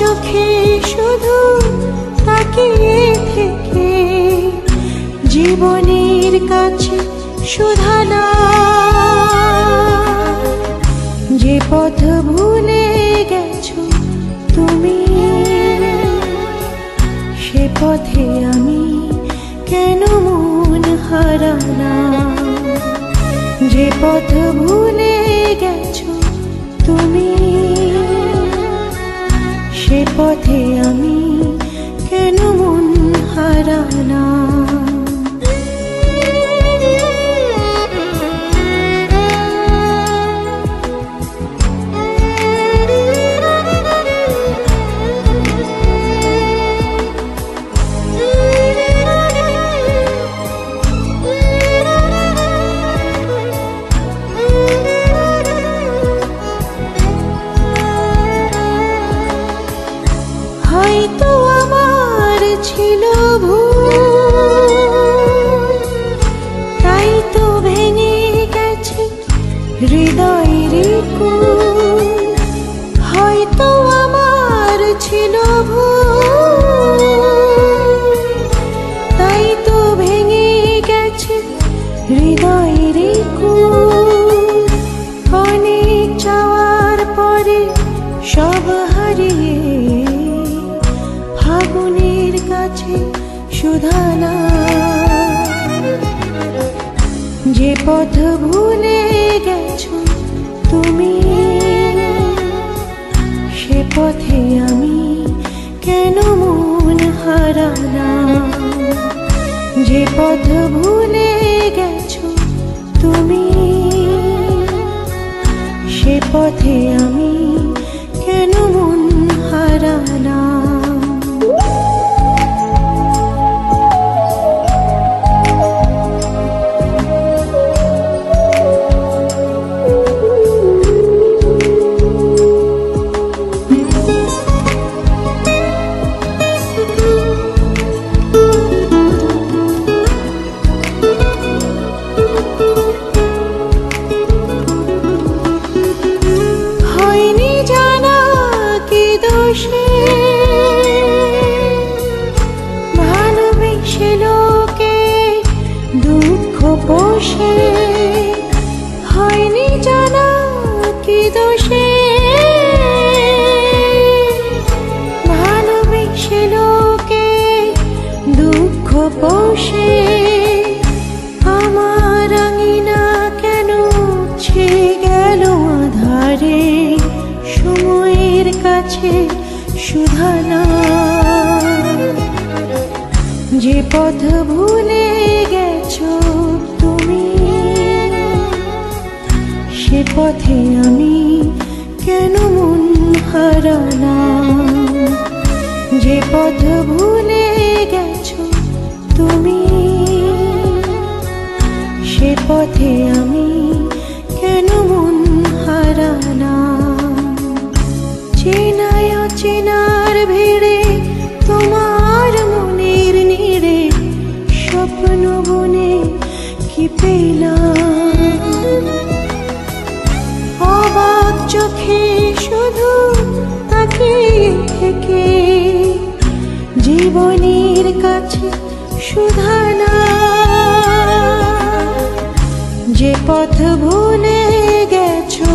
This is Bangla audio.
চোখে শুধু তাকিয়ে থেকে জীবনের কাছে শুধানা, যে পথ ভুলে গেছো তুমি সে পথে আমি কেন মন হারানা, যে পথ ভুলে গেছো তুমি সে পথে আমি কেন মন হারানা। হয়তো আমার ছিল ভুল, তাই তো ভেঙে গেছে হৃদয়ের কুল। হয়তো আমার ছিল ভুল, তাই তো ভেঙে গেছে হৃদয়ের কুল। অনেক চাওয়ার পরে সব হারিয়ে ফাগুনের কাছে শুধানা, যে পথ ভুলে গেছো তুমি সে পথে আমি কেন মন হারানা, যে পথ ভুলে গেছো তুমি সে পথে আমি কেন মন হারানা। ভালোবেসে লোকে দুঃখ পোষে, হয়নি জানা কি দোষে। ভালোবেসে লোকে দুঃখ পোষে, আমার আঙিনা কেন ছে গেল আধারে সময়ের কাছে শুধানা, যে পথ ভুলে গেছো তুমি সে পথে আমি কেন মন হারানা, যে পথ ভুলে গেছো তুমি সে পথে আমি কেন মন হারানা। চেনায় অচেনার ভিড়ে তোমার মনের নিড়ে স্বপ্ন বনে কি পেলাম, অবাক চোখে শুধু তাকিয়ে থেকে জীবনের কাছে শুধানা, যে পথ ভুলে গেছো